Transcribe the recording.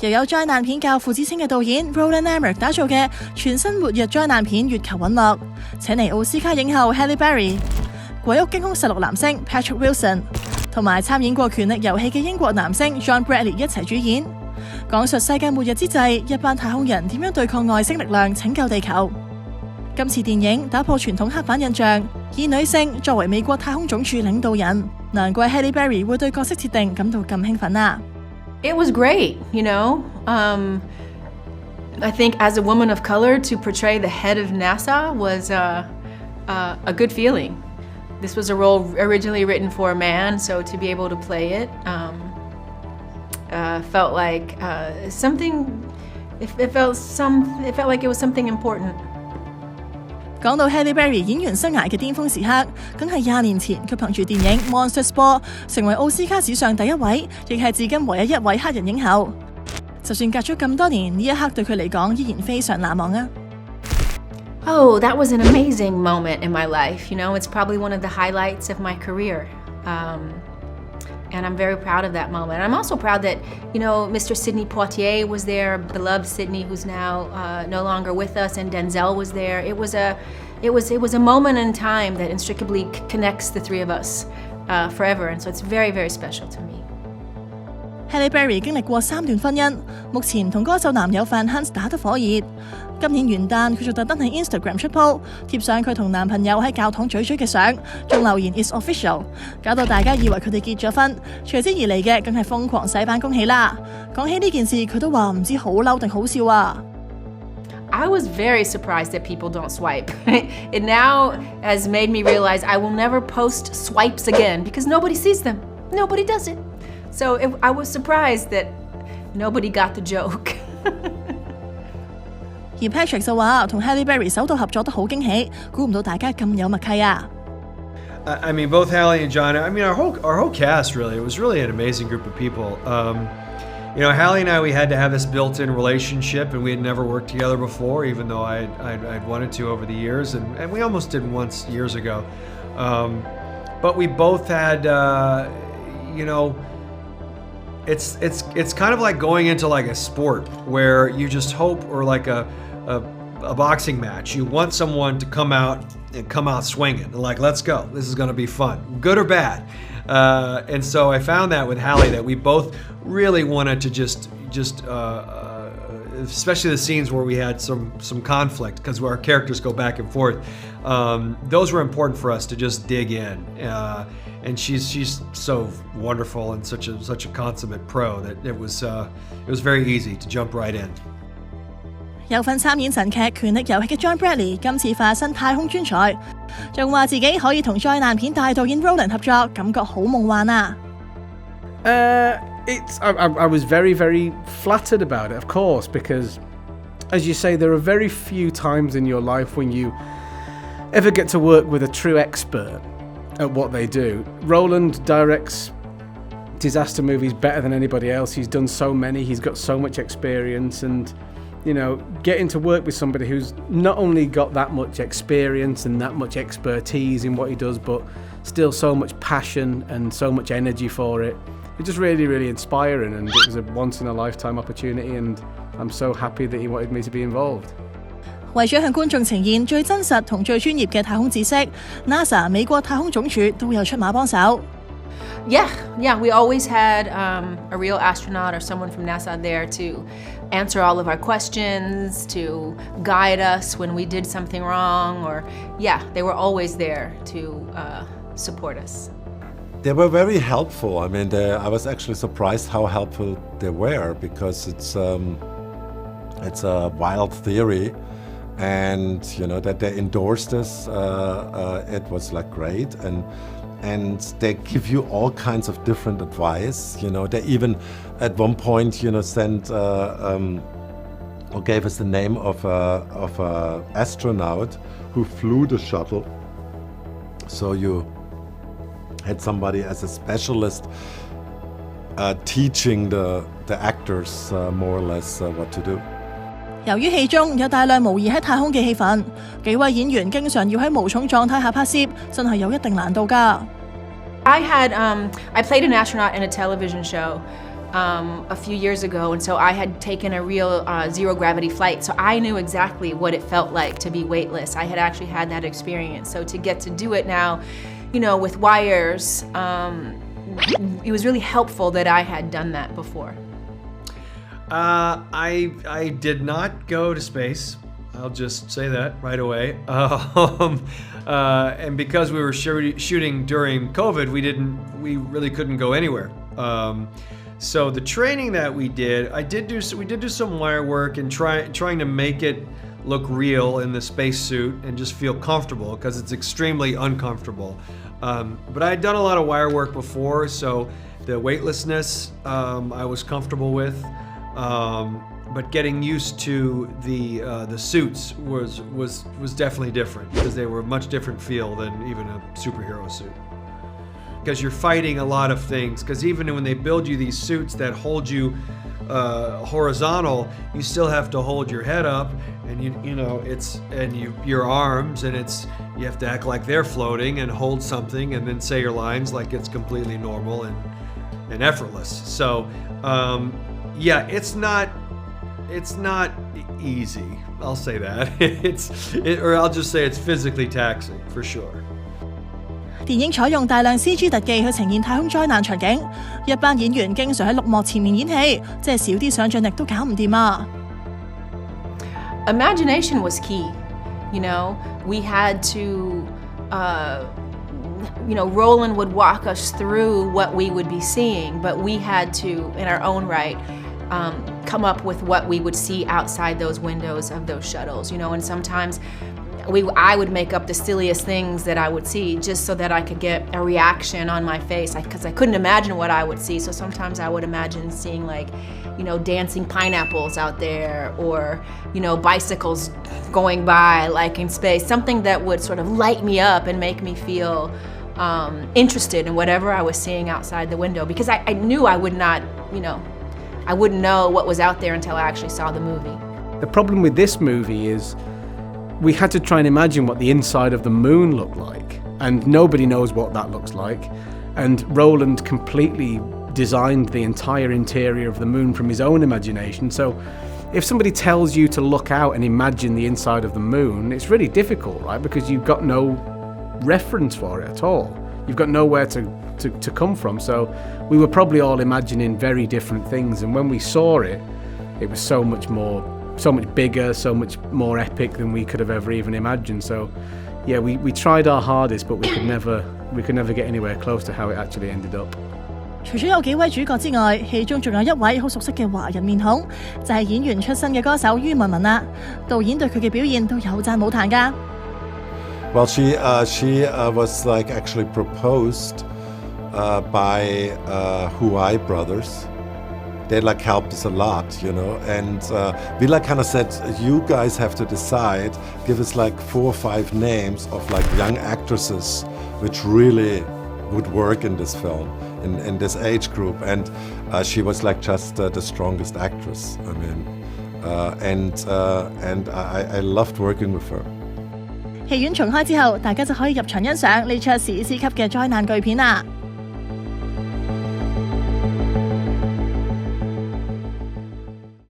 又有災難片教父之稱嘅導演Roland Emmerich 打造嘅全新末日災難片《月球隕落》，請嚟奧斯卡影后Halle Berry、鬼屋驚凶實錄男星Patrick Wilson 同埋參演過《權力遊戲》嘅英國男星John 一齊主演，講述世界末日之際，一班太空人點樣對抗外星力量拯救地球。今次電影打破傳統刻板印象，以女性作為美國太空總署領導人，難怪Halle Berry會對角色設定感到咁興奮啊！It was great, you know. I think as a woman of color to portray the head of NASA was a good feeling. This was a role originally written for a man, so to be able to play it felt like something. It felt like it was something important. 講到Halle Berry 演員生涯嘅巔峰時刻，梗係20年前佢憑住電影《Monsters Ball》成為奧斯卡史上第一位，亦係至今唯一一位黑人影后。就算隔咗咁多年，呢一刻對佢嚟講依然非常難忘啊！Oh, that was an amazing moment in my life. You know, it's probably one of the highlights of my career. And I'm very proud of that moment. I'm also proud that, you know, Mr. Sidney Poitier was there, beloved Sidney, who's now no longer with us, and Denzel was there. It was a moment in time that inextricably connects the three of us forever, and so it's very, very special to me. Halle Berry 經歷過3段婚姻，目前同歌手男友范 Hans 打得火熱。今年元旦，佢仲特登喺 Instagram 出 po， 貼上佢同男朋友喺教堂咀咀嘅相，仲留言 It's official， 搞到大家以為佢哋結咗婚。隨之而嚟嘅梗係瘋狂洗版恭喜啦！講起呢件事，佢都話唔知好嬲定好笑啊！I was very surprised that people don't swipe. It now has made me realize I will never post swipes again because nobody sees them. Nobody does it. So I was surprised that nobody got the joke. 而 Patrick 就話同 Halle Berry 首度合作得好驚喜，估唔到大家咁有默契啊！I mean, both Halle and John. I mean, our whole cast really. It was really an amazing group of people. You know, Halle and I, we had to have this built-in relationship, and we had never worked together before, even though I'd wanted to over the years, and we almost did once years ago. But we both had, you know, it's kind of like going into like a sport where you just hope, or like a boxing match. You want someone to come out swinging, like, let's go. This is going to be fun, good or bad. And so I found that with Halle, that we both really wanted to just especially the scenes where we had some conflict, because our characters go back and forth. Those were important for us to just dig in. And she's so wonderful and such a consummate pro that it was very easy to jump right in. 有份參演神劇《權力遊戲》嘅 John 今次化身太空專才，仲話自己可以同災難片大導演 Roland 合作，感覺好夢幻啊！I was very, very flattered about it, of course, because, as you say, there are very few times in your life when you ever get to work with a true expert at what they do. Roland directs disaster movies better than anybody else. He's done so many. He's got so much experience, and you know, getting to work with somebody who's not only got that much experience and that much expertise in what he does, but still so much passion and so much energy for it. It's just really, really inspiring, and it was a once-in-a-lifetime opportunity, and I'm so happy that he wanted me to be involved. 為咗向觀眾呈現最真實同最專業嘅太空知識 ，NASA 美國太空總署都有出馬幫手。Yeah, we always had a real astronaut or someone from NASA there to answer all of our questions, to guide us when we did something wrong, or they were always there to support us. They were very helpful. I mean, I was actually surprised how helpful they were, because it's a wild theory, and you know that they endorsed us. It was like great, and they give you all kinds of different advice. You know, they even at one point, you know, sent or gave us the name of a astronaut who flew the shuttle. So you had somebody as a specialist teaching the actors more or less what to do. 由於戲中有大量模擬喺太空嘅戲份，幾位演員經常要喺無重狀態下拍攝，真係有一定難度㗎。I played an astronaut in a television show a few years ago, and so I had taken a real zero gravity flight, so I knew exactly what it felt like to be weightless. I had actually had that experience, so to get to do it now, you know, with wires, it was really helpful that I had done that before. I did not go to space. I'll just say that right away. And because we were shooting during COVID, we really couldn't go anywhere. So the training that we did do some wire work and trying to make it look real in the spacesuit and just feel comfortable, because it's extremely uncomfortable. But I had done a lot of wire work before, so the weightlessness I was comfortable with. But getting used to the suits was definitely different, because they were a much different feel than even a superhero suit. Because you're fighting a lot of things, because even when they build you these suits that hold you horizontal, you still have to hold your head up, and your arms, and you have to act like they're floating and hold something and then say your lines like it's completely normal and effortless. So yeah, it's not easy. I'll say that. Or I'll just say it's physically taxing for sure. 電影採用大量 CG 特技去呈現太空災難場景，一班演員經常喺綠幕前面演戲，即係少啲想像力都搞唔掂啊！ Imagination was key. You know, we had to, Roland would walk us through what we would be seeing, but we had to, in our own right, come up with what we would see outside those windows of those shuttles, you know, and sometimes I would make up the silliest things that I would see just so that I could get a reaction on my face, because I couldn't imagine what I would see. So sometimes I would imagine seeing, like, you know, dancing pineapples out there, or, you know, bicycles going by like in space, something that would sort of light me up and make me feel interested in whatever I was seeing outside the window, because I knew I would not, you know, I wouldn't know what was out there until I actually saw the movie. The problem with this movie is we had to try and imagine what the inside of the moon looked like, and nobody knows what that looks like. And Roland completely designed the entire interior of the moon from his own imagination. So if somebody tells you to look out and imagine the inside of the moon, it's really difficult, right? Because you've got no reference for it at all. You've got nowhere to come from. So we were probably all imagining very different things, and when we saw it, it was so much bigger, so much more epic than we could have ever even imagined. So yeah, we tried our hardest, but we could never get anywhere close to how it actually ended up. 除咗有幾位主角之外，戲中仲有一位好熟悉嘅華人面孔，就係演員出身嘅歌手于文文啦。導演對佢嘅表現都有讚冇彈㗎。Well, she was like actually proposed by Huai brothers. They like helped us a lot, you know, and we like kind of said, you guys have to decide, give us like 4 or 5 names of like young actresses which really would work in this film, in this age group, and she was like just the strongest actress. I mean, and I loved working with her. 戲院重開之後，大家就可以入場欣賞呢出史詩級嘅災難巨片啦。